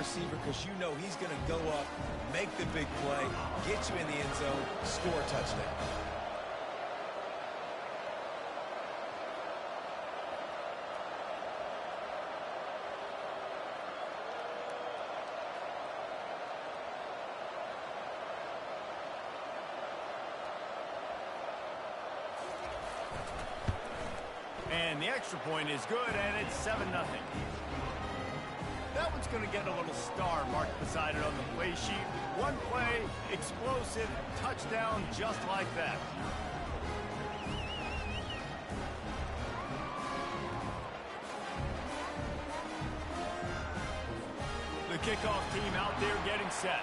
receiver because you know he's going to go up, make the big play, get you in the end zone, score a touchdown. And the extra point is good, and it's 7-0. That one's going to get a little star marked beside it on the play sheet. One play, explosive, touchdown just like that. The kickoff team out there getting set.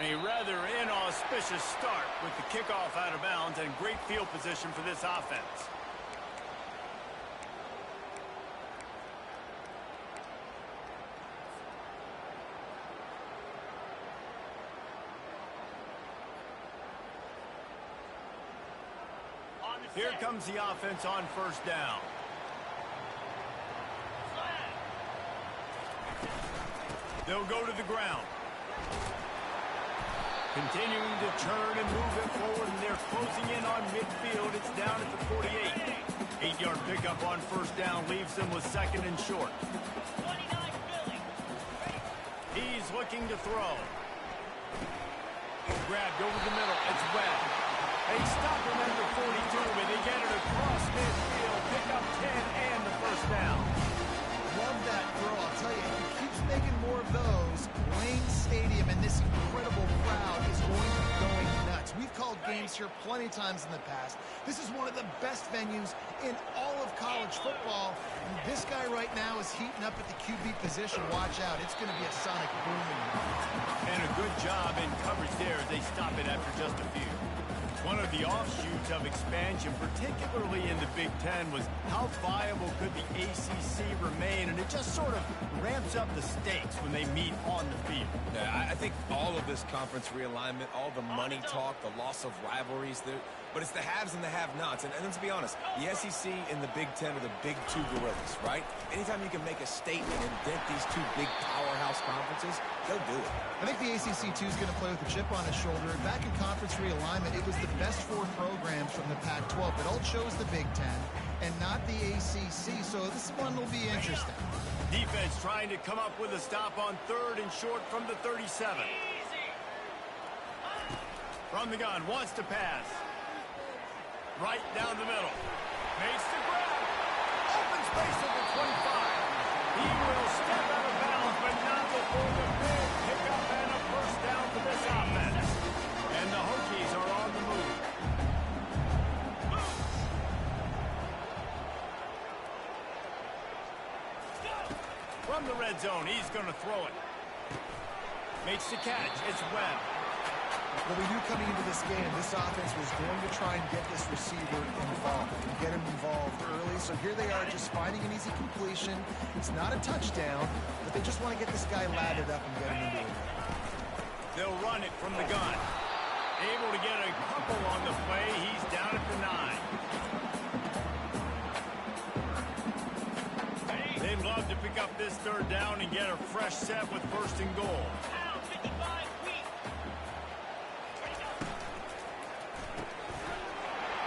A rather inauspicious start with the kickoff out of bounds and great field position for this offense. Here comes the offense on first down. They'll go to the ground. Continuing to turn and move it forward, and they're closing in on midfield. It's down at the 48. 8-yard pickup on first down leaves them with second and short. He's looking to throw. Grabbed over the middle. It's Webb. They stop him at the 42, but they get it across midfield. Pick up 10 and the first down. Love that throw. I'll tell you, if he keeps making more of those, Wayne Stadium and this incredible crowd is going to be going nuts. We've called games here plenty of times in the past. This is one of the best venues in all of college football. And this guy right now is heating up at the QB position. Watch out. It's going to be a sonic boom. And a good job in coverage there as they stop it after just a few. One of the offshoots of expansion, particularly in the Big Ten, was how viable could the ACC remain, and it just sort of ramps up the stakes when they meet on the field. Yeah, I think all of this conference realignment, all the money talk, the loss of rivalries, but it's the haves and the have-nots. And let's be honest, the SEC and the Big Ten are the big two gorillas, right? Anytime you can make a statement and dent these two big powerhouse conferences, they'll do it. I think the ACC, too, is going to play with a chip on his shoulder. Back in conference realignment, it was the best four programs from the Pac-12, but all chose the Big Ten and not the ACC, so this one will be interesting. Defense trying to come up with a stop on third and short from the 37. From the gun, wants to pass. Right down the middle. Makes the grab. Open space at the 25. He will step out of bounds, but not before the big pickup and a first down for this offense. And the Hokies are on the move. From the red zone, he's going to throw it. Makes the catch. It's Webb. Well, we knew coming into this game, this offense was going to try and get this receiver involved and get him involved early. So here they are just finding an easy completion. It's not a touchdown, but they just want to get this guy lathered up and get him into it. They'll run it from the gun. Able to get a couple on the play. He's down at the 9. They'd love to pick up this third down and get a fresh set with first and goal.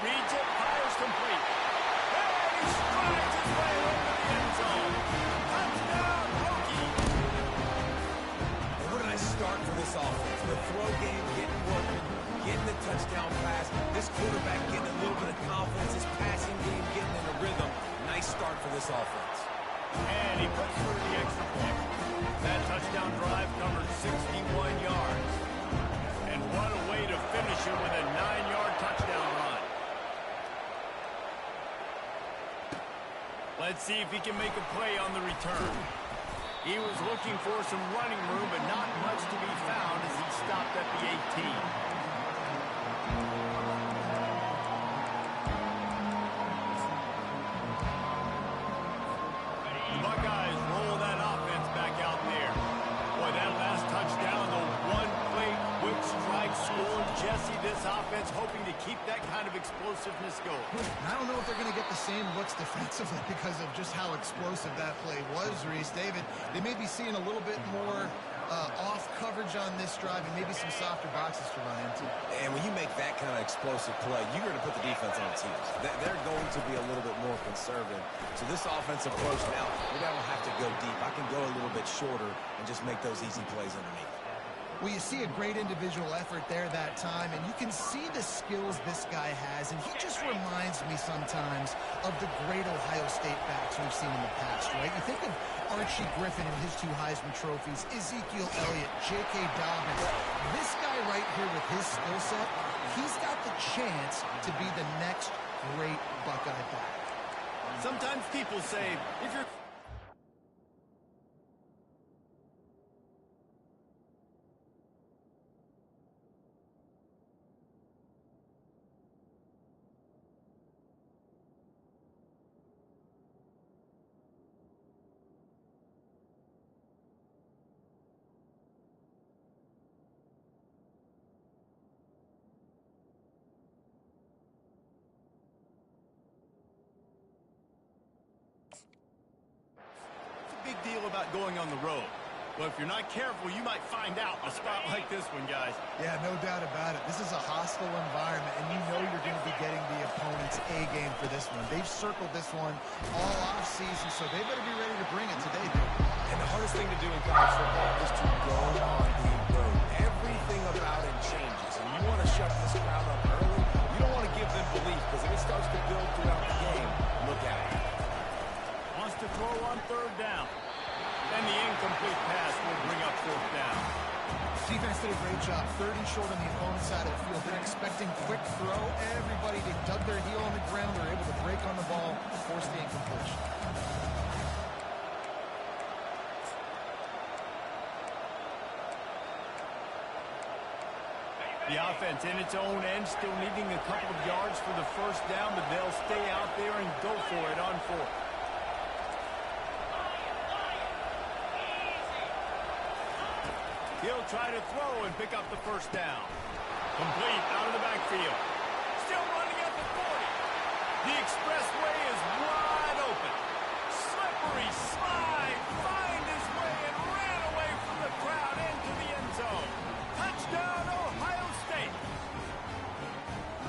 Reads it, fires complete. And he strides his way over the end zone. Touchdown, Hokie! Where did I start for this offense? The throw game getting working, getting the touchdown pass. This quarterback getting a little bit of confidence. His passing game getting in a rhythm. Nice start for this offense. And he puts through the extra point. That touchdown drive covered 61 yards. And what a way to finish it with a 9-yard touchdown run. Let's see if he can make a play on the return. He was looking for some running room, but not much to be found as he stopped at the 18. The Buckeyes roll that offense back out there. Boy, that last touchdown, the one-play quick strike scored. Jesse, this offense hoping to keep that kind of explosiveness going. I don't know if they're going to get the same looks defensively because of just how explosive that play was, Reese. David, they may be seeing a little bit more off coverage on this drive and maybe some softer boxes to run into. And when you make that kind of explosive play, you're going to put the defense on its heels. They're going to be a little bit more conservative. So this offensive approach now, we don't have to go deep. I can go a little bit shorter and just make those easy plays underneath. Well, you see a great individual effort there that time, and you can see the skills this guy has, and he just reminds me sometimes of the great Ohio State backs we've seen in the past, right? You think of Archie Griffin and his 2 Heisman trophies, Ezekiel Elliott, J.K. Dobbins. This guy right here with his skill set, he's got the chance to be the next great Buckeye back. Sometimes people say, if you're... big deal about going on the road. Well, if you're not careful, you might find out in a spot like this one, guys. Yeah, no doubt about it. This is a hostile environment, and you know you're going to be getting the opponent's A game for this one. They've circled this one all offseason, so they better be ready to bring it today, dude. And the hardest thing to do in college football is to go on the road. Everything about it changes, and you want to shut this crowd up early. You don't want to give them belief, because if it starts to build throughout the game, look out. Wants to throw on 3rd down. And the incomplete pass will bring up 4th down. Defense did a great job. 3rd and short on the opponent's side of the field. They're expecting quick throw. Everybody, they dug their heel on the ground. They're able to break on the ball, force the incompletion. The offense in its own end, still needing a couple of yards for the 1st down, but they'll stay out there and go for it on 4th. He'll try to throw and pick up the 1st down. Complete out of the backfield. Still running at the 40. The expressway is wide open. Slippery slide. Find his way and ran away from the crowd into the end zone. Touchdown, Ohio State.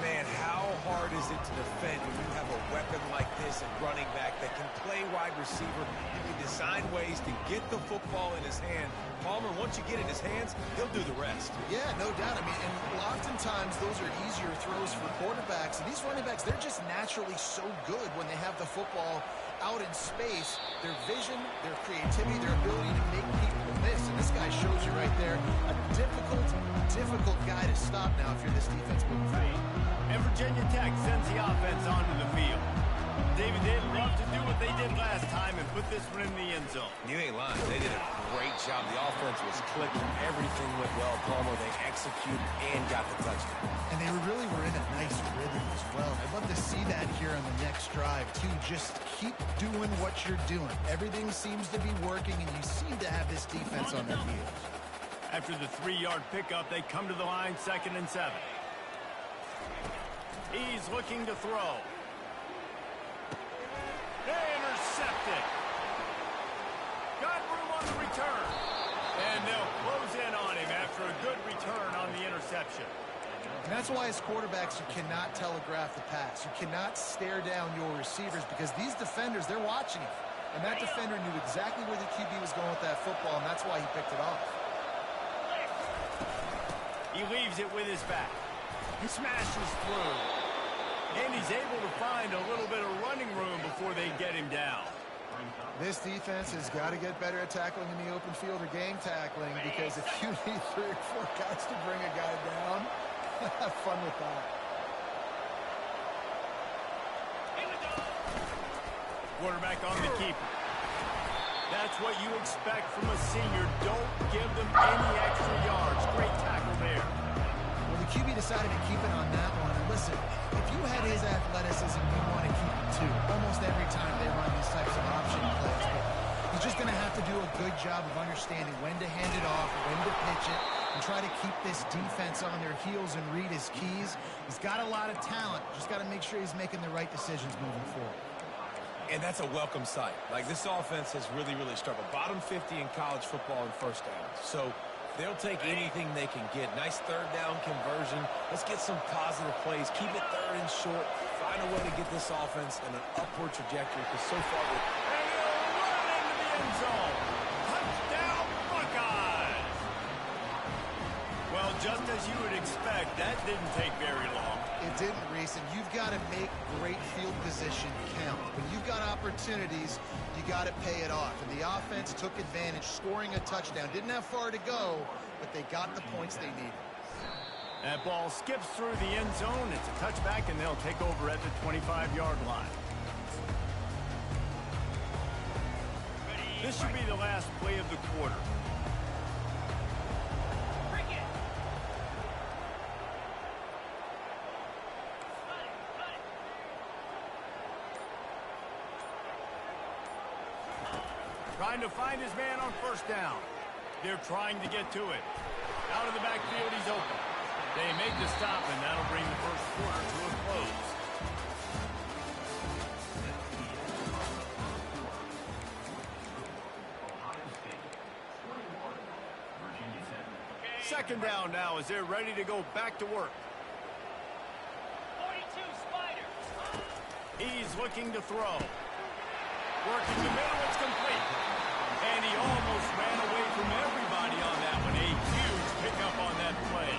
Man, how hard is it to defend when you have a weapon like this at running back that can play wide receiver? You can design ways to get the football in his hand. Palmer, once you get it in his hands, he'll do the rest. Yeah, no doubt. I mean, and oftentimes those are easier throws for quarterbacks. And these running backs, they're just naturally so good when they have the football out in space. Their vision, their creativity, their ability to make people miss. And this guy shows you right there a difficult guy to stop now if you're this defense moving forward. And Virginia Tech sends the offense onto the field. David, they'd love to do what they did last time and put this one in the end zone. You ain't lying. They did a great job. The offense was clicking. Everything went well. Palmer, they executed and got the touchdown. And they really were in a nice rhythm as well. I'd love to see that here on the next drive, too. Just keep doing what you're doing. Everything seems to be working, and you seem to have this defense on their heels. After the 3-yard pickup, they come to the line, 2nd and 7. He's looking to throw. Intercepted. Got room on the return. And they'll close in on him after a good return on the interception. And that's why as quarterbacks, you cannot telegraph the pass. You cannot stare down your receivers because these defenders, they're watching it. And that defender knew exactly where the QB was going with that football, and that's why he picked it off. He leaves it with his back. He smashes through. And he's able to find a little bit of running room before they get him down. This defense has got to get better at tackling in the open field or game tackling because if you need 3 or 4 guys to bring a guy down, have fun with that. Quarterback on the keeper. That's what you expect from a senior. Don't give them any extra yards. Great tackle there. Well, the QB decided to keep it on that one. And listen, if you had his athleticism, you want to keep it too. Almost every time they run these types of option plays. But he's just going to have to do a good job of understanding when to hand it off, when to pitch it, and try to keep this defense on their heels and read his keys. He's got a lot of talent. Just got to make sure he's making the right decisions moving forward. And that's a welcome sight. Like, this offense has really, really struggled. Bottom 50 in college football in first downs. So they'll take anything they can get. Nice third down conversion. Let's get some positive plays. Keep it third and short. Find a way to get this offense in an upward trajectory, because so far And he'll run into the end zone. Touchdown, Buckeyes. Well, just as you would expect, that didn't take very long. It didn't, Reese, and you've got to make great field position count. When you've got opportunities, you got to pay it off. And the offense took advantage, scoring a touchdown. Didn't have far to go, but they got the points they needed. That ball skips through the end zone. It's a touchback, and they'll take over at the 25-yard line. This should be the last play of the quarter. Trying to find his man on first down. They're trying to get to it. Out of the backfield, he's open. They make the stop, and that'll bring the first quarter to a close. Second down now as they're ready to go back to work. 42 Spider. He's looking to throw. Working the middle, it's complete. And he almost ran away from everybody on that one. A huge pickup on that play.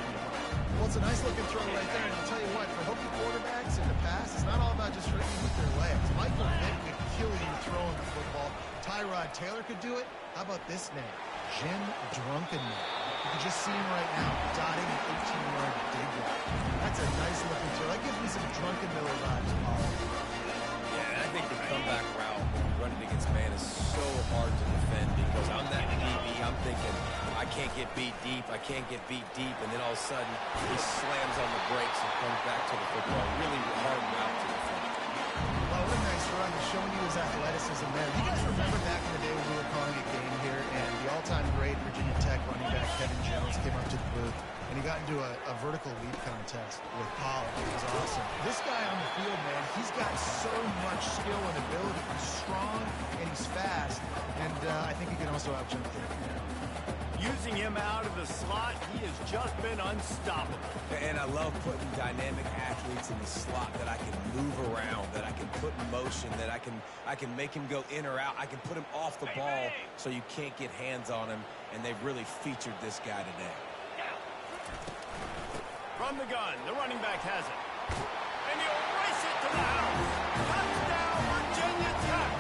Well, it's a nice-looking throw right there, and I'll tell you what, for hooky quarterbacks in the past, it's not all about just hitting with their legs. Michael Vick could kill you throwing the football. Tyrod Taylor could do it. How about this name? Jim Drunkenman. You can just see him right now, dotting an 18-yard dig route. That's a nice-looking throw. That gives me some Drunken Miller vibes, Paul. Yeah, I think the comeback route running against man is so hard to defend, because I'm that DB. I'm thinking I can't get beat deep. I can't get beat deep. And then all of a sudden, he slams on the brakes and comes back to the football. Really hard route to defend. Well, what a nice run. He's showing you his athleticism there. You guys remember back in the day when we were calling a game here, and the all-time great Virginia Tech running back Kevin Jones came up to the booth, and he got into a vertical leap contest with Pollard. It was awesome. This guy on the field, man, he's got so much skill and ability. He's strong and he's fast, and I think he can also out-jump there. Using him out of the slot, he has just been unstoppable. And I love putting dynamic athletes in the slot that I can move around, that I can put in motion, that I can make him go in or out. I can put him off the ball so you can't get hands on him, and they've really featured this guy today. From the gun, the running back has it. And he'll race it to the house. Touchdown, Virginia Tech.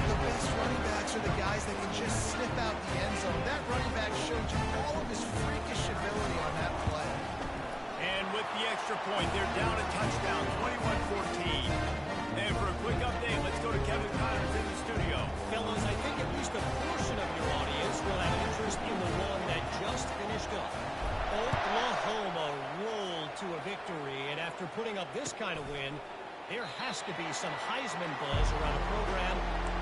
The best running backs are the guys that can just snip out the end zone. That running back showed you all of his freakish ability on that play. And with the extra point, they're down a touchdown, 21-14. And for a quick update, let's go to Kevin Connors in the studio. Fellas, I think at least a portion of your audience will have interest in the one that just finished up. Oklahoma rolled to a victory, and after putting up this kind of win, there has to be some Heisman buzz around a program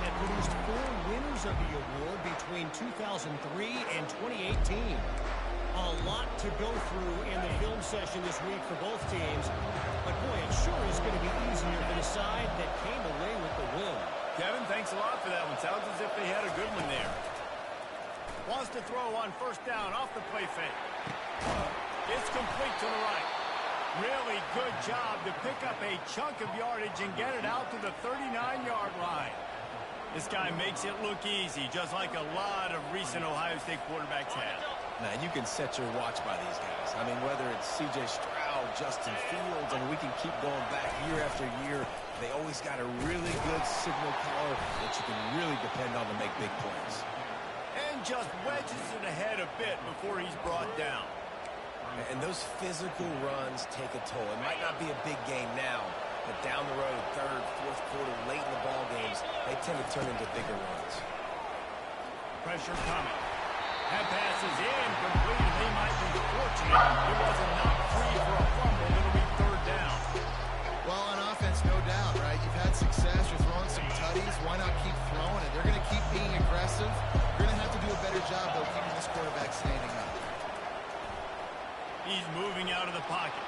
that produced 4 winners of the award between 2003 and 2018. A lot to go through in the film session this week for both teams, but boy, it sure is going to be easier for the side that came away with the win. Kevin, thanks a lot for that one. Sounds as if they had a good one there. Wants to throw on first down off the play fake. It's complete to the right. Really good job to pick up a chunk of yardage and get it out to the 39-yard line. This guy makes it look easy, just like a lot of recent Ohio State quarterbacks have. Now, you can set your watch by these guys. I mean, whether it's C.J. Stroud, Justin Fields, and we can keep going back year after year. They always got a really good signal caller that you can really depend on to make big plays. And just wedges it ahead a bit before he's brought down. And those physical runs take a toll. It might not be a big gain now, But down the road, third, fourth quarter, late in the ball games, they tend to turn into bigger runs. Pressure coming. That pass is incomplete, and they might be fortunate it wasn't knocked free for a fumble. It'll be third down. Well, on offense, no doubt, right? You've had success. You're throwing some tutties. Why not keep throwing it? They're going to keep being aggressive. You're going to have to do a better job, though, keeping this quarterback standing up. He's moving out of the pocket.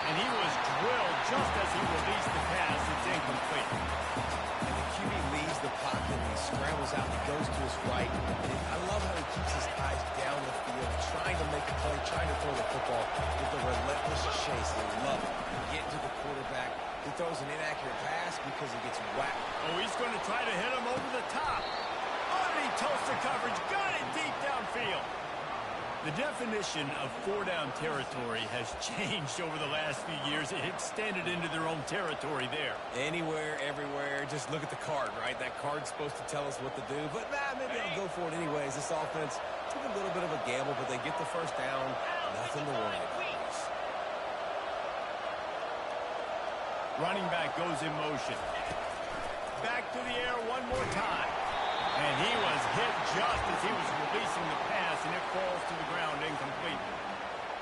And he was drilled just as he released the pass. It's incomplete. And the QB leaves the pocket, and he scrambles out, and he goes to his right. And I love how he keeps his eyes down the field, trying to make a play, trying to throw the football with a relentless chase. They love it. Getting to the quarterback. He throws an inaccurate pass because he gets whacked. Oh, he's going to try to hit him over the top. Oh, and he toasts the coverage. Got it deep downfield. The definition of four-down territory has changed over the last few years. It extended into their own territory there. Anywhere, everywhere, just look at the card, right? That card's supposed to tell us what to do, but maybe I'll go for it anyways. This offense took a little bit of a gamble, but they get the first down. Nothing to worry about. Running back goes in motion. Back to the air one more time. And he was hit just as he was releasing the pass, and it falls to the ground incomplete.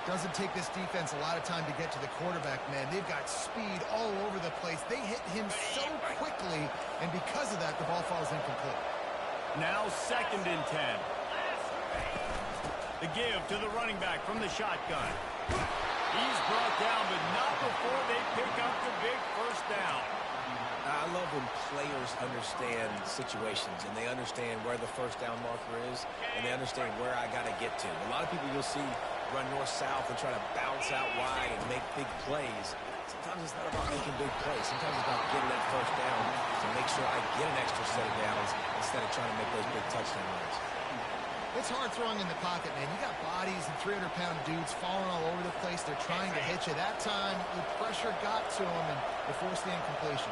Doesn't take this defense a lot of time to get to the quarterback, man. They've got speed all over the place. They hit him so quickly, and because of that, the ball falls incomplete. Now 2nd and 10. The give to the running back from the shotgun. He's brought down, but not before they pick up the big first down. I love when players understand situations, and they understand where the first down marker is, and they understand where I got to get to. A lot of people you'll see run north-south and try to bounce out wide and make big plays. Sometimes it's not about making big plays. Sometimes it's about getting that first down to make sure I get an extra set of downs instead of trying to make those big touchdown runs. It's hard throwing in the pocket, man. You got bodies and 300-pound dudes falling all over the place. They're trying to hit you. That time, the pressure got to them, and they forced the incompletion.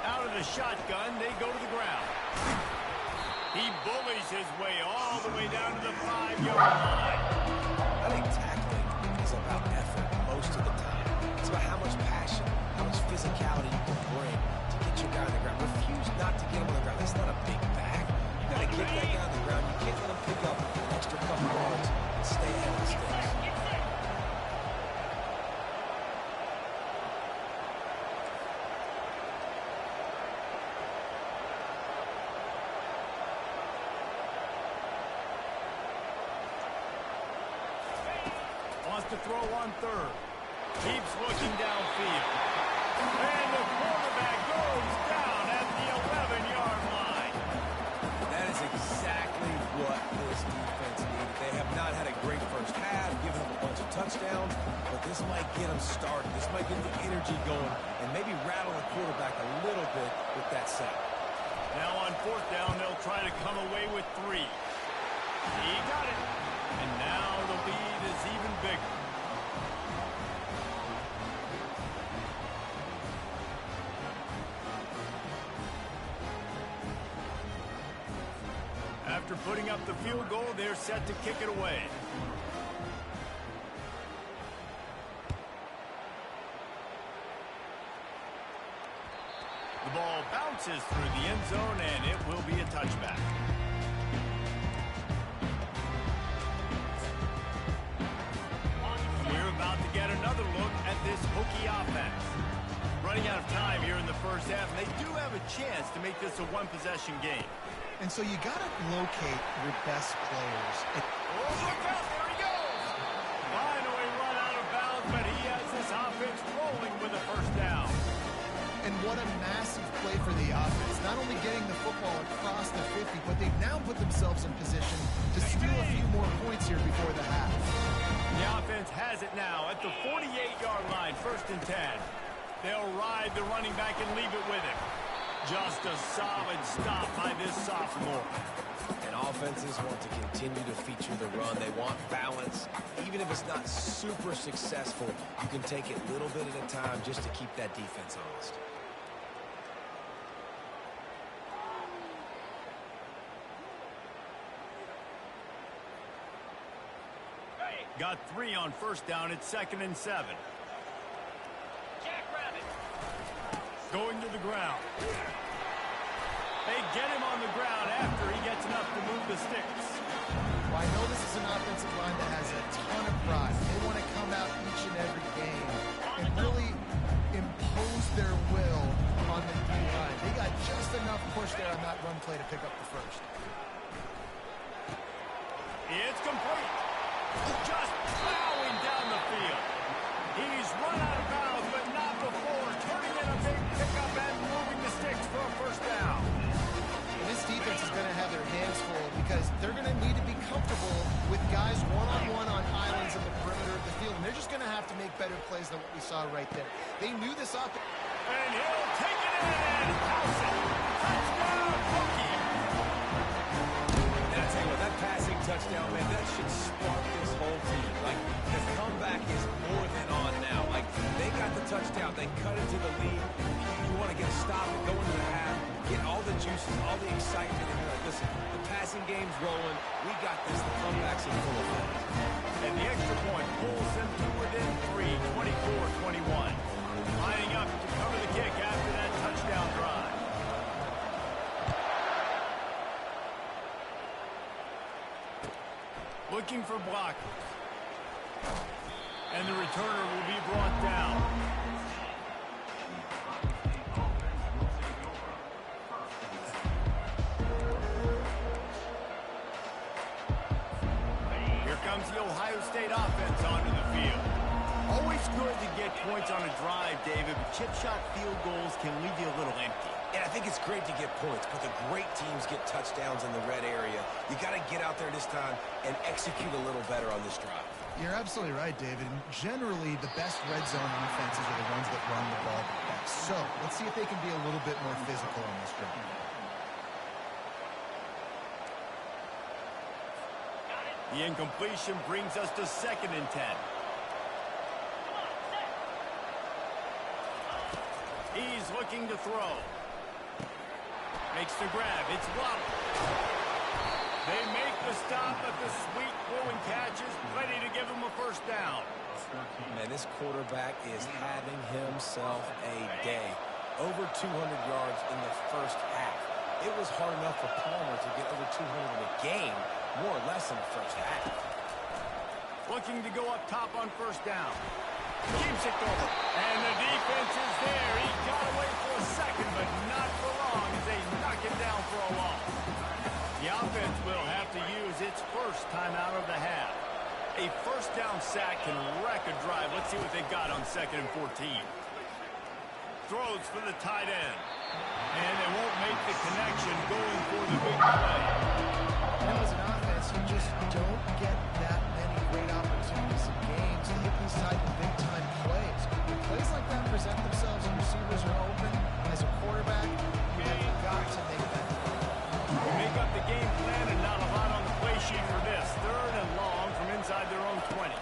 Out of the shotgun, they go to the ground. He bullies his way all the way down to the 5-yard line. I think tackling is about effort most of the time. It's about how much passion, how much physicality you can bring to get your guy on the ground. Refuse not to get him on the ground. That's not a big bag. You got to get that guy on the ground. You can't let him pick up an extra couple yards and stay ahead of the sticks. Wants to throw on 3rd. Keeps looking downfield. And the quarterback goes down at the 11-yard line. That is exactly what this defense needed. They have not had a great first half, given them a bunch of touchdowns, but this might get them started. This might get the energy going and maybe rattle the quarterback a little bit with that sack. Now on 4th down, they'll try to come away with 3. He got it. And now the lead is even bigger. After putting up the field goal, they're set to kick it away. The ball bounces through the end zone, and it will be a touchback. We're about to get another look at this Hokie offense. Running out of time here in the first half, and they do have a chance to make this a one-possession game. And so you got to locate your best players. Oh, look out, there he goes! Finally run out of bounds, but he has this offense rolling with a first down. And what a massive play for the offense. Not only getting the football across the 50, but they've now put themselves in position to steal a few more points here before the half. The offense has it now at the 48-yard line, 1st and 10. They'll ride the running back and leave it with him. Just a solid stop by this sophomore. And offenses want to continue to feature the run. They want balance. Even if it's not super successful, you can take it little bit at a time just to keep that defense honest. Got 3 on first down. It's 2nd and 7. Going to the ground. They get him on the ground after he gets enough to move the sticks. Well, I know this is an offensive line that has a ton of pride. They want to come out each and every game and really impose their will on the D-line. They got just enough push there on that run play to pick up the first. It's complete. Just plowing down the field. He's run out of bounds, but not before turning in a big pickup and moving the sticks for a first down. This defense is going to have their hands full because they're going to need to be comfortable with guys one-on-one on islands in the perimeter of the field, and they're just going to have to make better plays than what we saw right there. They knew this up. And he'll take it in and house it. Touchdown, Rookie. And I tell you what, that passing touchdown, man, that should spark this whole team. Like, the comeback is more than on now. Like, they got the touchdown. They cut into the lead. You want to get a stop and go into the half, get all the juices, all the excitement, and you're like, listen, the passing game's rolling. We got this. The comeback's in full effect. And the extra point pulls them to within 3, 24-21. Lining up to cover the kick after that touchdown drive. Looking for blockers. And the returner will be brought down. Here comes the Ohio State offense onto the field. Always good to get points on a drive, David, but chip shot field goals can leave you a little empty. And I think it's great to get points, but the great teams get touchdowns in the red area. You got to get out there this time and execute a little better on this drive. You're absolutely right, David. Generally, the best red zone defenses are the ones that run the ball the best. So let's see if they can be a little bit more physical on this drive. The incompletion brings us to 2nd and 10. He's looking to throw. Makes the grab. It's blocked. They make the stop, but the sweet throwing catch is ready to give him a first down. Man, this quarterback is having himself a day. Over 200 yards in the first half. It was hard enough for Palmer to get over 200 in a game, more or less in the first half. Looking to go up top on first down. Keeps it going. And the defense is there. He got away for a second, but not for long as they knock him down for a loss. The offense will have to use its first timeout of the half. A first down sack can wreck a drive. Let's see what they got on 2nd and 14. Throws for the tight end. And they won't make the connection going for the big play. You know, as an offense, you just don't get that many great opportunities in games to hit these type of big-time plays. When plays like that present themselves and receivers are open, as a quarterback, you have got to make that play. We make up the game plan and not a lot on the play sheet for this. 3rd and long from inside their own 20.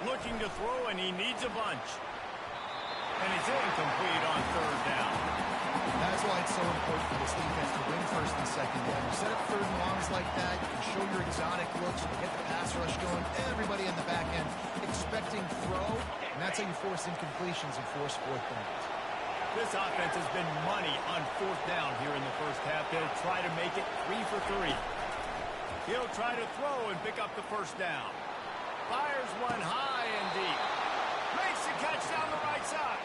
Looking to throw, and he needs a bunch. And it's incomplete on 3rd down. That's why it's so important for this defense to win 1st and 2nd down. You set up 3rd and longs like that, you can show your exotic looks, you can get the pass rush going, everybody in the back end expecting throw, and that's how you force incompletions and force 4th downs. This offense has been money on 4th down here in the first half. They'll try to make it 3 for 3. He'll try to throw and pick up the first down. Fires one high and deep. Makes the catch down the right side.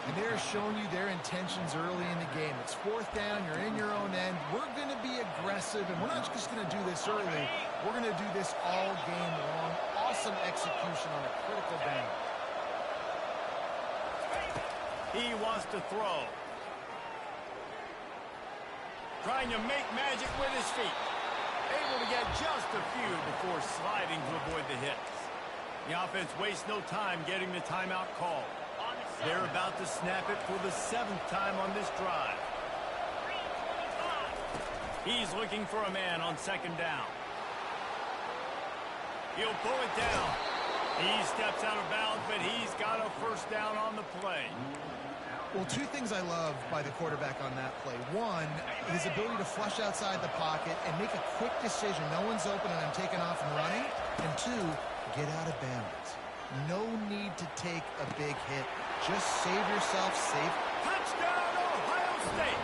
And they're showing you their intentions early in the game. It's 4th down, you're in your own end. We're going to be aggressive, and we're not just going to do this early. We're going to do this all game long. Awesome execution on a critical down. He wants to throw. Trying to make magic with his feet. Able to get just a few before sliding to avoid the hits. The offense wastes no time getting the timeout call. They're about to snap it for the 7th time on this drive. He's looking for a man on 2nd down. He'll pull it down. He steps out of bounds, but he's got a first down on the play. Well, two things I love by the quarterback on that play. One, his ability to flush outside the pocket and make a quick decision. No one's open and I'm taking off and running. And two, get out of bounds. No need to take a big hit. Just save yourself safe. Touchdown, Ohio State!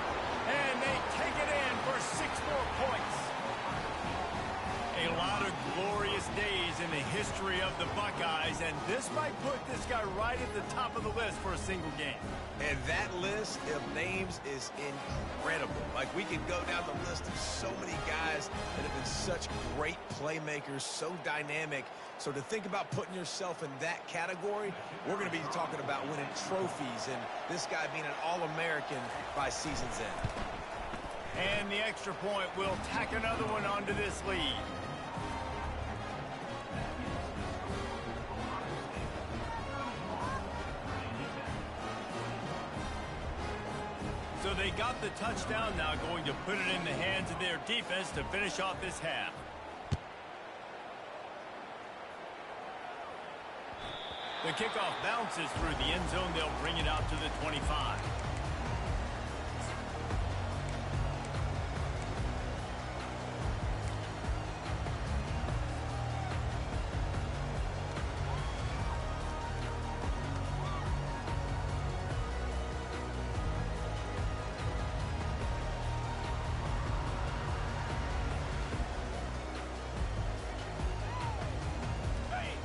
And they take it in for 6 more points. A lot of glorious days in the history of the Buckeyes, and this might put this guy right at the top of the list for a single game. And that list of names is incredible. Like, we can go down the list of so many guys that have been such great playmakers, so dynamic. So to think about putting yourself in that category, we're going to be talking about winning trophies and this guy being an All-American by season's end. And the extra point will tack another one onto this lead. So they got the touchdown, now going to put it in the hands of their defense to finish off this half. The kickoff bounces through the end zone. They'll bring it out to the 25.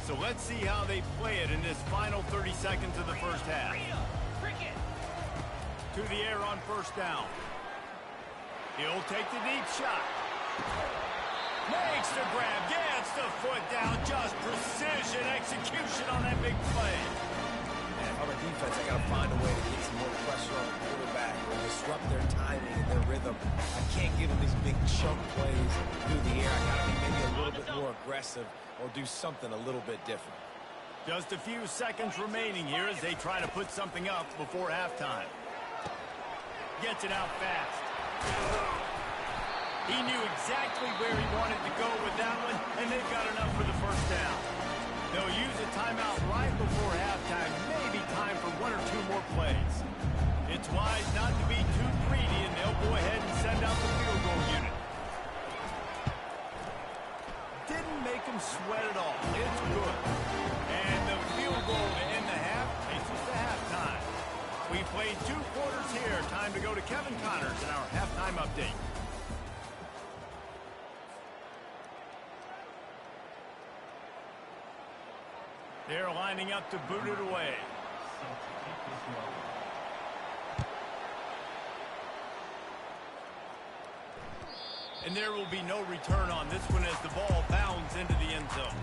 So let's see how they play it in this final 30 seconds of the first half. To the air on first down. He'll take the deep shot. Makes the grab, gets the foot down, just precision execution on that big play. And on the defense, I got to find a way to get some more pressure on the quarterback or disrupt their timing and their rhythm. I can't give them these big chunk plays through the air. I got to be maybe a little bit more aggressive or do something a little bit different. Just a few seconds remaining here as they try to put something up before halftime. Gets it out fast. He knew exactly where he wanted to go with that one, and they've got enough for the first down. They'll use a timeout right before halftime, maybe time for 1 or 2 more plays. It's wise not to be too greedy, and they'll go ahead and send out the field goal unit. Didn't make him sweat at all. It's good. And the field goal to end the half takes us to halftime. We played 2 quarters here. Time to go to Kevin Connors in our halftime update. They're lining up to boot it away. And there will be no return on this one as the ball bounds into the end zone.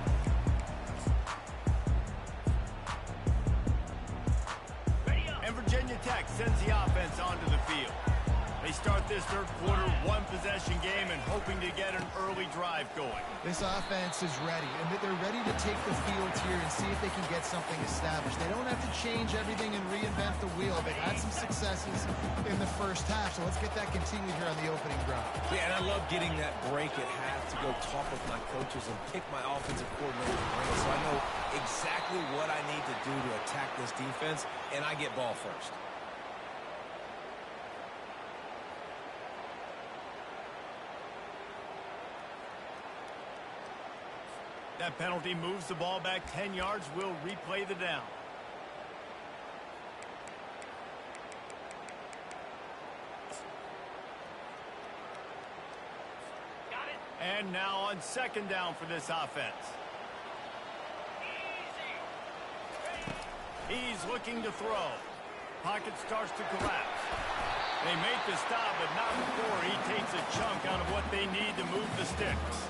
And Virginia Tech sends the offense onto the field. They start this third quarter, 1-possession game, and hoping to get an early drive going. This offense is ready, and they're ready to take the field here and see if they can get something established. They don't have to change everything and reinvent the wheel. They've had some successes in the first half, so let's get that continued here on the opening drive. Yeah, and I love getting that break at half to go talk with my coaches and pick my offensive coordinator brain so I know exactly what I need to do to attack this defense, and I get ball first. That penalty moves the ball back 10 yards. We'll replay the down. Got it. And now on second down for this offense. He's looking to throw. Pocket starts to collapse. They make the stop, but not before he takes a chunk out of what they need to move the sticks.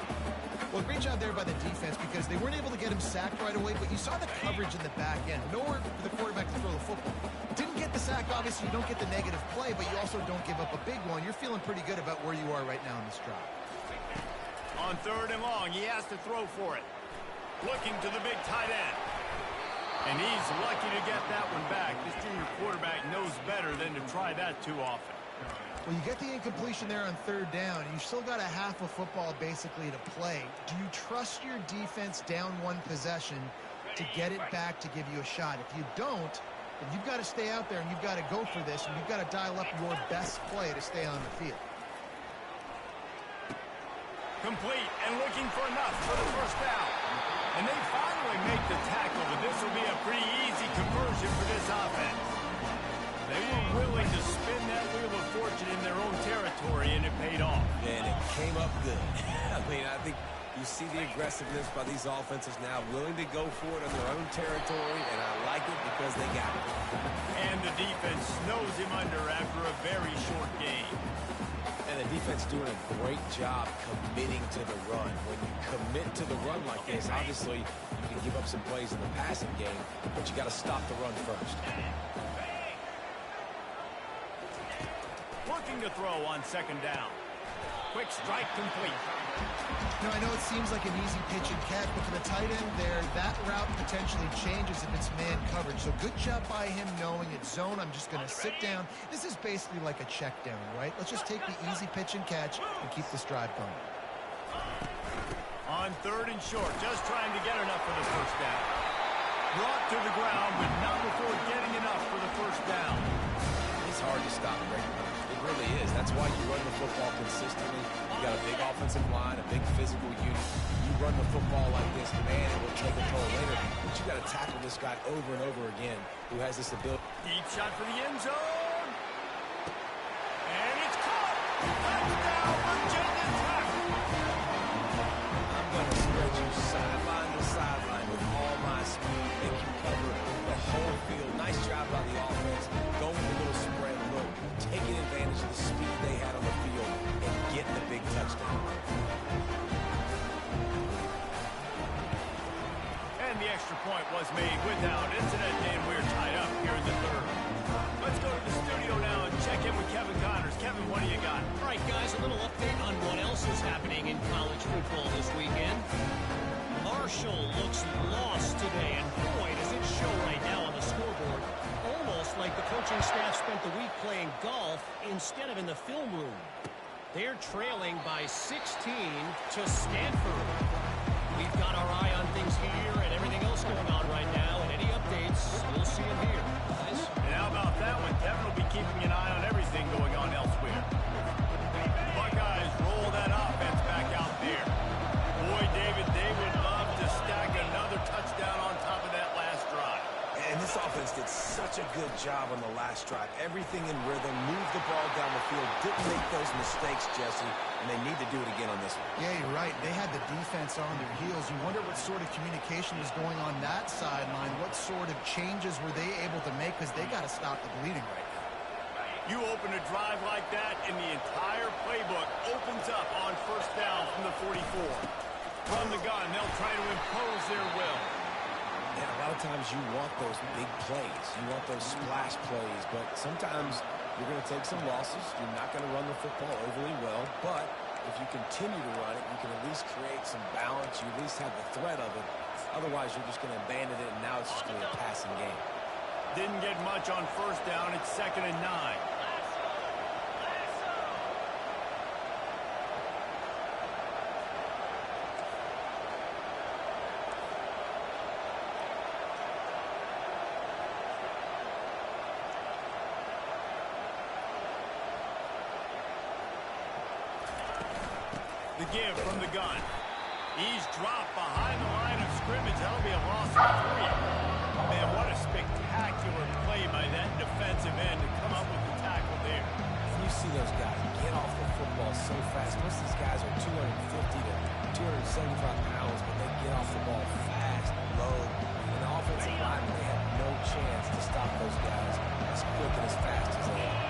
Well, great job there by the defense because they weren't able to get him sacked right away, but you saw the coverage in the back end. Nowhere for the quarterback to throw the football. Didn't get the sack, obviously you don't get the negative play, but you also don't give up a big one. You're feeling pretty good about where you are right now in this drive. On third and long, he has to throw for it. Looking to the big tight end. And he's lucky to get that one back. This junior quarterback knows better than to try that too often. Well, you get the incompletion there on third down. You still got a half of football basically to play. Do you trust your defense down 1 possession to get it back to give you a shot? If you don't, but you've got to stay out there and you've got to go for this, and you've got to dial up your best play to stay on the field. Complete and looking for enough for the first down. And they finally make the tackle, but this will be a pretty easy conversion for this offense. They were willing to spin that wheel of fortune in their own territory, and it paid off. And it came up good. I mean, I think you see the aggressiveness by these offenses now, willing to go for it on their own territory, and I like it because they got it. And the defense snows him under after a very short game. And the defense doing a great job committing to the run. When you commit to the run like this, obviously you can give up some plays in the passing game, but you got to stop the run first. Looking to throw on second down. Quick strike complete. Now, I know it seems like an easy pitch and catch, but for the tight end there, that route potentially changes if it's man coverage. So good job by him knowing it's zone. I'm just going to sit down. This is basically like a check down, right? Let's just take the easy pitch and catch and keep this drive going. On third and short, just trying to get enough for the first down. Brought to the ground, but not before getting enough for the first down. It's hard to stop great runners. It really is. That's why you run the football consistently. You got a big offensive line, a big physical unit. You run the football like this, man, it will take a toll later. But you got to tackle this guy over and over again who has this ability. Deep shot for the end zone. And it's caught. Touchdown, Virginia Tech. I'm going to spread you sideline to sideline with all my speed, make you cover the whole field. Nice job by the offense. Going with a little spread look, taking advantage of the speed they had on the field and getting the big touchdown. And the extra point was made without incident, and we're tied up here in the third. Let's go to the studio now and check in with Kevin Connors. Kevin, what do you got? All right, guys, a little update on what else is happening in college football this weekend. Marshall looks lost today, and boy, does it show right now on the scoreboard. Almost like the coaching staff spent the week playing golf instead of in the film room. They're trailing by 16 to Stanford. We've got our eye on things here and everything else going on right now, and any updates, we'll see them here. Guys? And how about that one? Kevin will be keeping an eye on everything going on elsewhere. The Buckeyes roll that offense back out there. Boy, David, they would love to stack another touchdown on top of that last drive. And this offense did such a good job on the last drive. Everything in rhythm, moved the ball down the field, didn't make those mistakes, Jesse, and they need to do it again on this one. Yeah, you're right. They had the defense on their heels. You wonder what sort of communication was going on that sideline. What sort of changes were they able to make, because they got to stop the bleeding right now. You open a drive like that, and the entire playbook opens up on first down from the 44. From the gun, they'll try to impose their will. And a lot of times you want those big plays. You want those splash plays, but sometimes you're going to take some losses. You're not going to run the football overly well, but if you continue to run it, you can at least create some balance. You at least have the threat of it. Otherwise, you're just going to abandon it, and now it's just going to be a passing game. Didn't get much on first down. It's 2nd and 9. The give from the gun. He's dropped behind the line of scrimmage. That'll be a loss of 3. Man, what a spectacular play by that defensive end to come up with the tackle there. You see those guys get off the football so fast. Most of these guys are 250 to 275 pounds, but they get off the ball fast, low. And the offensive line, they have no chance to stop those guys as quick and as fast as they are.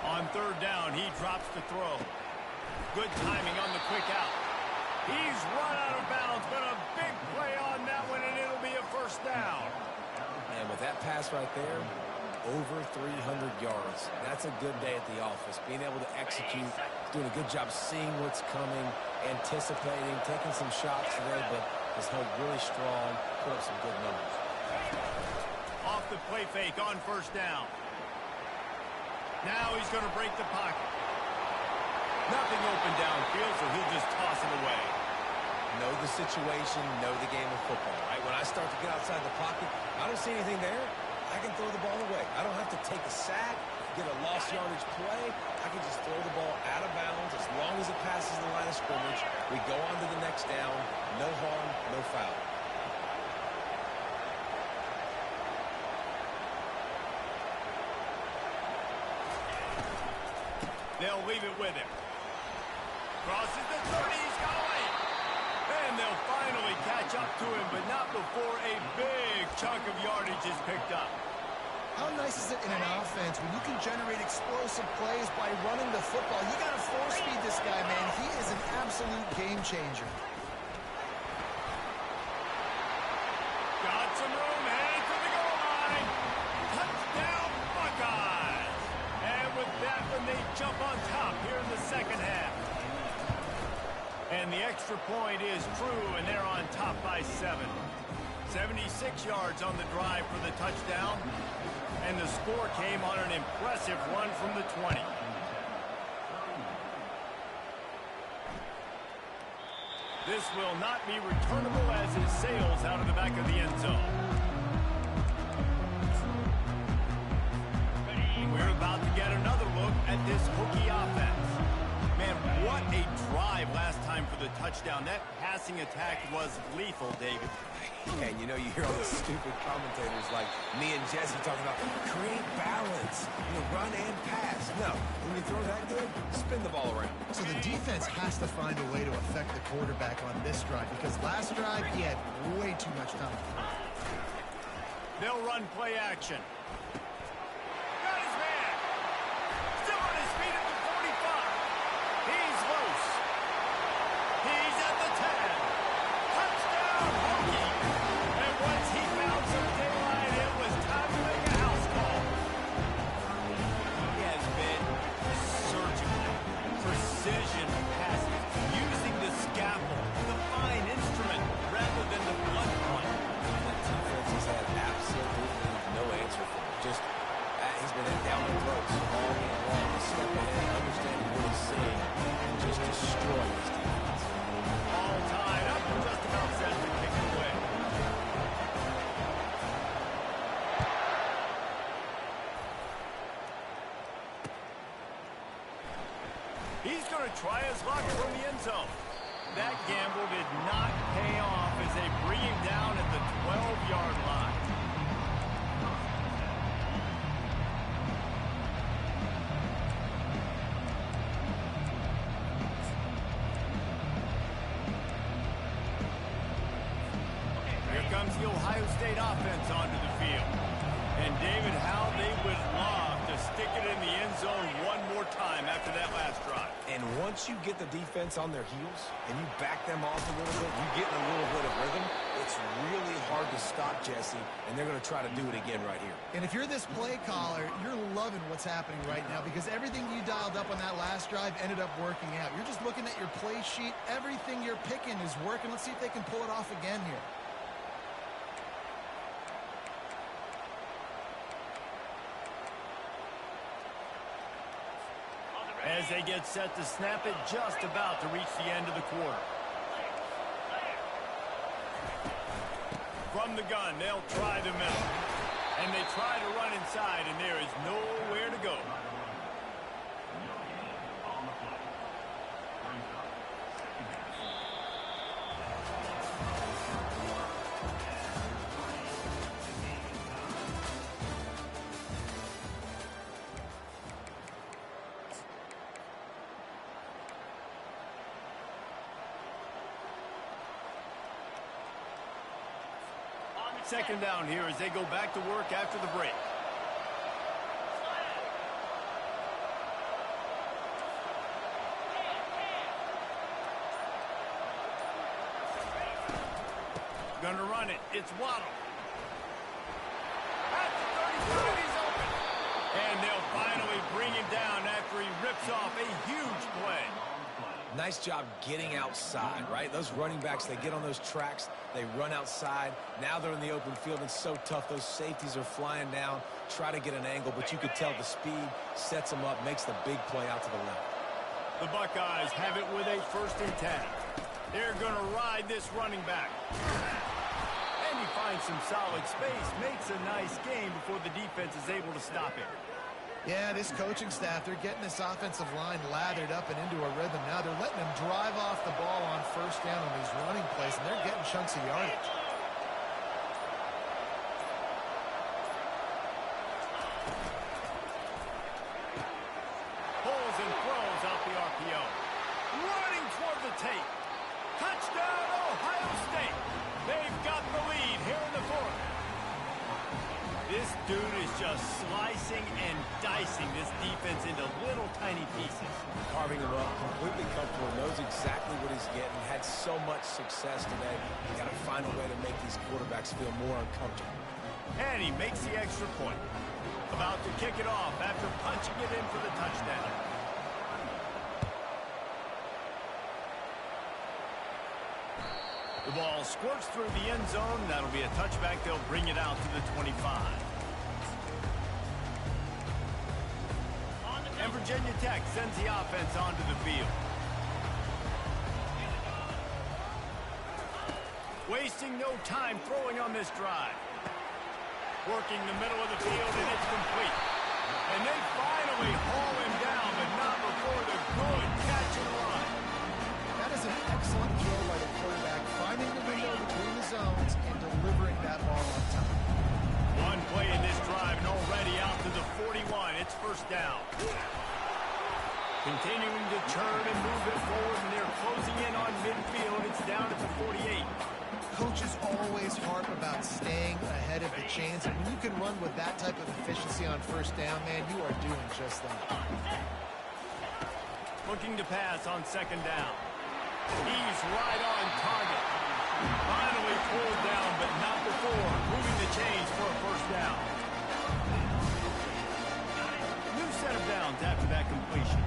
On third down, he drops to throw. Good timing on the quick out. He's run out of bounds, but a big play on that one, and it'll be a first down. And with that pass right there, over 300 yards. That's a good day at the office. Being able to execute, doing a good job seeing what's coming, anticipating, taking some shots today, but has held really strong, put up some good numbers. Off the play fake on first down. Now he's going to break the pocket. Nothing open downfield, so he'll just toss it away. Know the situation, know the game of football, right? When I start to get outside the pocket, I don't see anything there. I can throw the ball away. I don't have to take a sack, get a lost yardage play. I can just throw the ball out of bounds as long as it passes the line of scrimmage. We go on to the next down. No harm, no foul. They'll leave it with him. Crosses the 30, he's got away. And they'll finally catch up to him, but not before a big chunk of yardage is picked up. How nice is it in an offense when you can generate explosive plays by running the football? You got to force feed this guy, man. He is an absolute game changer. Got some room, headed to the goal line. Touchdown, Buckeyes. And with that one, they jump on top here in the second half. And the extra point is true, and they're on top by 7. 76 yards on the drive for the touchdown. And the score came on an impressive run from the 20. This will not be returnable as it sails out of the back of the end zone. We're about to get another look at this Hokie offense. Man, what a drive last time for the touchdown. That passing attack was lethal, David. And you know, you hear all the stupid commentators like me and Jesse talking about create balance, run and pass. No, when you throw that good, spin the ball around. So the defense has to find a way to affect the quarterback on this drive because last drive he had way too much time. They'll run play action. Got his man. Still on his feet at the 45. He's loose. He's at the 10. Touchdown, Hokie. And once he found some daylight, it was time to make a house call. He has been surgical, precision passing, using the scaffold, the fine instrument, rather than the blunt one. That defense has had absolutely no answer for him. Just, he's been down and close all game long. A step ahead, understanding what he's seeing, and just destroying his defense. All tied up and just about set to kick it away. He's going to try his luck from the end zone. That gamble did not pay off as they bring him down at the 12-yard line. Here comes the Ohio State offense onto the field. And David, how they would love to stick it in the end zone one more time after that last drive. And once you get the defense on their heels and you back them off a little bit, you get in a little bit of rhythm, it's really hard to stop Jesse, and they're going to try to do it again right here. And if you're this play caller, you're loving what's happening right now because everything you dialed up on that last drive ended up working out. You're just looking at your play sheet. Everything you're picking is working. Let's see if they can pull it off again here. As they get set to snap it, just about to reach the end of the quarter. From the gun, they'll try the middle. And they try to run inside, and there is nowhere to go. Second down here as they go back to work after the break. Gonna run it. It's Waddle. At the 35, he's open. And they'll finally bring him down after he rips off a huge play. Nice job getting outside, right? Those running backs, they get on those tracks, they run outside. Now they're in the open field. It's so tough. Those safeties are flying down, try to get an angle, but you could tell the speed sets them up, makes the big play out to the left. The Buckeyes have it with a 1st and 10. They're going to ride this running back. And he finds some solid space, makes a nice gain before the defense is able to stop him. Yeah, this coaching staff, they're getting this offensive line lathered up and into a rhythm now. They're letting them drive off the ball on 1st down on these running plays, and they're getting chunks of yardage. Pulls and throws out the RPO. Running toward the tape. Touchdown, Ohio State. They've got the lead here in the 4th. This dude is just slicing and dicing this defense into little tiny pieces. Carving him up, completely comfortable, knows exactly what he's getting, had so much success today. You got to find a way to make these quarterbacks feel more uncomfortable. And he makes the extra point. About to kick it off after punching it in for the touchdown. The ball squirts through the end zone. That'll be a touchback. They'll bring it out to the 25. And Virginia Tech sends the offense onto the field. Wasting no time throwing on this drive. Working the middle of the field, and it's complete. And they finally haul him down, but not before the good catch and run. That is an excellent throw by the quarterback, finding the window between the zones and delivering that ball on time. One play in this drive and already out to the 41. It's 1st down. Continuing to turn and move it forward, and they're closing in on midfield. It's down at the 48. Coaches always harp about staying ahead of the chains, and when you can run with that type of efficiency on 1st down, man, you are doing just that. Looking to pass on 2nd down. He's right on target. Finally pulled down, but not before moving the chains for a 1st down. New set of downs after that completion.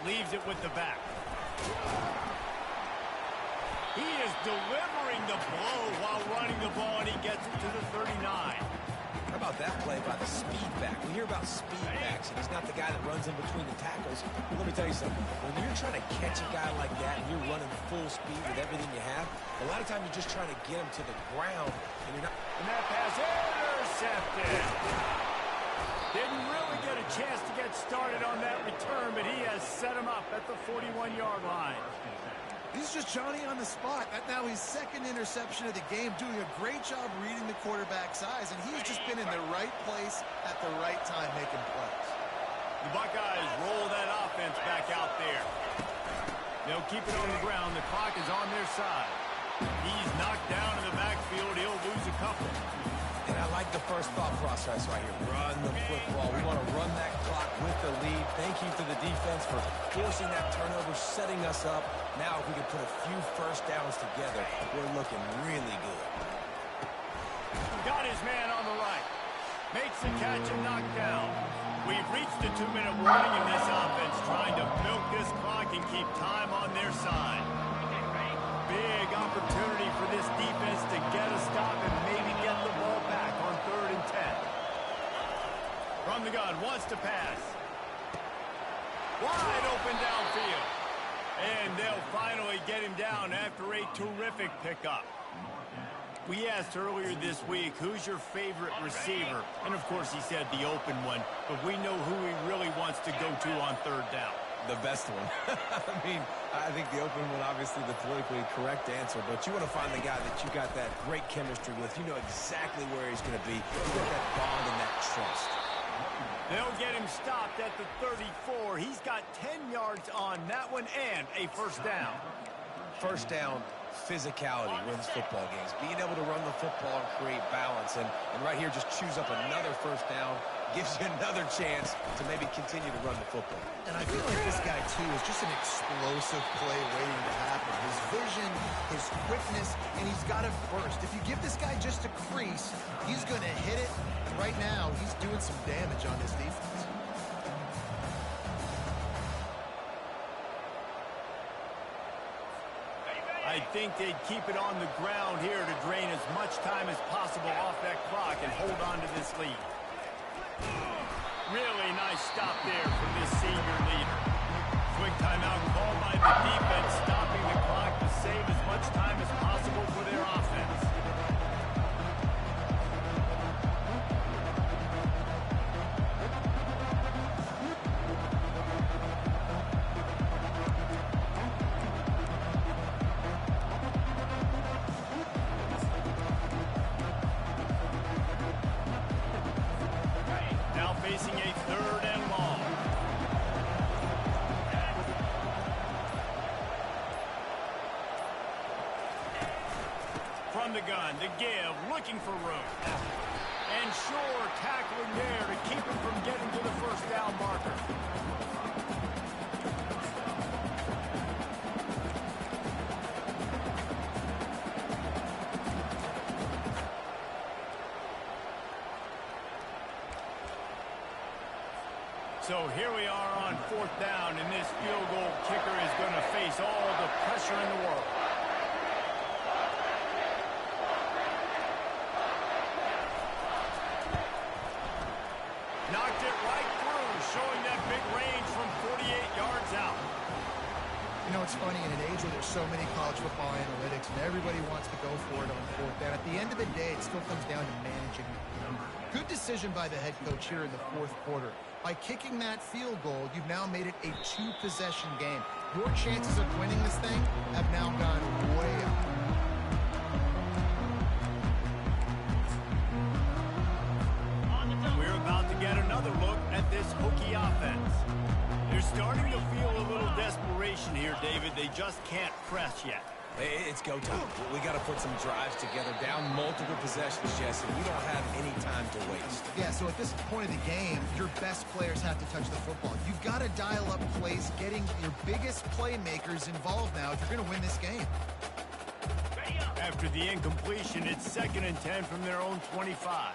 Leaves it with the back. He is delivering the blow while running the ball, and he gets it to the 39. How about that play by the speed back? We hear about speed backs, and he's not the guy that runs in between the tackles. But let me tell you something. When you're trying to catch a guy like that and you're running full speed with everything you have, a lot of times you're just trying to get him to the ground, and you're not... And that pass intercepted. Didn't really get a chance to get started on that return, but he has set him up at the 41-yard line. He's just Johnny on the spot. Now his 2nd interception of the game, doing a great job reading the quarterback's eyes, and he's just been in the right place at the right time making plays. The Buckeyes roll that offense back out there. They'll keep it on the ground. The clock is on their side. He's knocked down in the backfield. He'll lose a couple. And I like the first thought process right here. Run the football. We want to run that clock with the lead. Thank you to the defense for forcing that turnover, setting us up. Now if we can put a few 1st downs together, we're looking really good. Got his man on the right. Makes the catch and knocked down. We've reached the 2-minute warning in this offense, trying to milk this clock and keep time on their side. Big opportunity for this defense to get a stop and maybe get the ball back on 3rd and 10. From the gun, wants to pass. Wide open downfield. And they'll finally get him down after a terrific pickup. We asked earlier this week, who's your favorite receiver? And, of course, he said the open one. But we know who he really wants to go to on 3rd down. The best one. I mean, I think the open one, obviously the politically correct answer, but you want to find the guy that you got that great chemistry with. You know exactly where he's going to be. You got that bond and that trust. They'll get him stopped at the 34. He's got 10 yards on that one and a 1st down. 1st down, physicality wins football games. Being able to run the football and create balance. And right here, just choose up another 1st down. Gives you another chance to maybe continue to run the football. And I feel like this guy, too, is just an explosive play waiting to happen. His vision, his quickness, and he's got it first. If you give this guy just a crease, he's going to hit it. And right now, he's doing some damage on this defense. I think they'd keep it on the ground here to drain as much time as possible off that clock and hold on to this lead. Really nice stop there from this senior leader. Quick timeout called by the defense, stopping the clock to save as much time as possible for their offense. Now facing a 3rd and long. From the gun, to give, looking for room. And sure, tackling there to keep him from getting to the first down marker. So here we are on 4th down, and this field goal kicker is going to face all the pressure in the world. Knocked it right through, showing that big range from 48 yards out. You know, it's funny, in an age where there's so many college football analytics and everybody wants to go for it on 4th down, at the end of the day, it still comes down to managing the game. Good decision by the head coach here in the 4th quarter. By kicking that field goal, you've now made it a 2-possession game. Your chances of winning this thing have now gone way up. We're about to get another look at this Hokie offense. They're starting to feel a little desperation here, David. They just can't press yet. It's go time. We got to put some drives together, down multiple possessions, Jesse. We don't have any time to waste. Yeah, so at this point of the game, your best players have to touch the football. You've got to dial up plays, getting your biggest playmakers involved now if you're going to win this game. After the incompletion, it's 2nd and 10 from their own 25.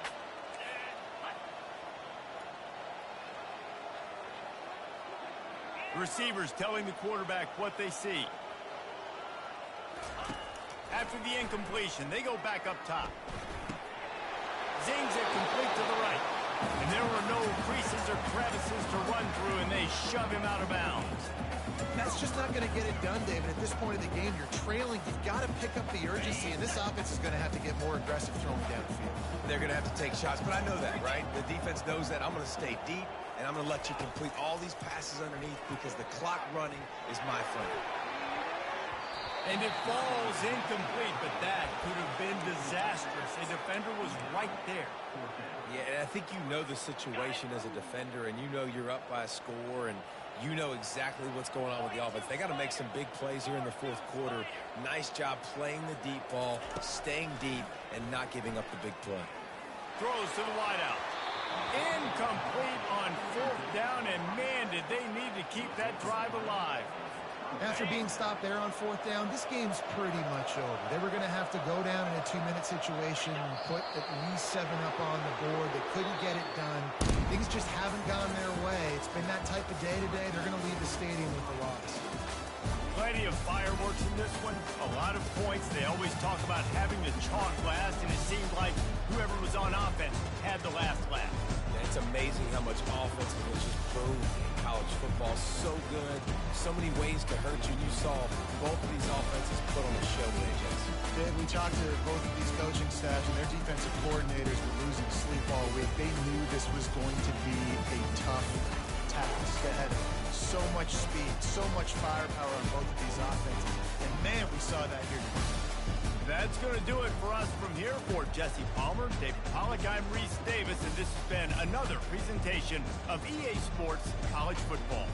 Receivers telling the quarterback what they see. After the incompletion, they go back up top. Zings it complete to the right. And there were no creases or crevices to run through, and they shove him out of bounds. That's just not going to get it done, David. At this point of the game, you're trailing. You've got to pick up the urgency, and this offense is going to have to get more aggressive throwing downfield. They're going to have to take shots, but I know that, right? The defense knows that. I'm going to stay deep, and I'm going to let you complete all these passes underneath because the clock running is my friend. And it falls incomplete, but that could have been disastrous. A defender was right there. Yeah, and I think you know the situation as a defender, and you know you're up by a score, and you know exactly what's going on with the offense. They got to make some big plays here in the 4th quarter. Nice job playing the deep ball, staying deep, and not giving up the big play. Throws to the wideout. Incomplete on 4th down, and man, did they need to keep that drive alive. After being stopped there on 4th down, this game's pretty much over. They were going to have to go down in a 2-minute situation and put at least 7 up on the board. They couldn't get it done. Things just haven't gone their way. It's been that type of day today. They're going to leave the stadium with a loss. Plenty of fireworks in this one. A lot of points. They always talk about having the chalk last, and it seemed like whoever was on offense had the last laugh. It's amazing how much offense was just boom in college football. So good. So many ways to hurt you. You saw both of these offenses put on a show today, Jesse. Dave, we talked to both of these coaching staffs, and their defensive coordinators were losing sleep all week. They knew this was going to be a tough task ahead of them. So much speed, so much firepower on both of these offenses. And, man, we saw that here today. That's going to do it for us from here. For Jesse Palmer, David Pollack, I'm Reese Davis, and this has been another presentation of EA Sports College Football.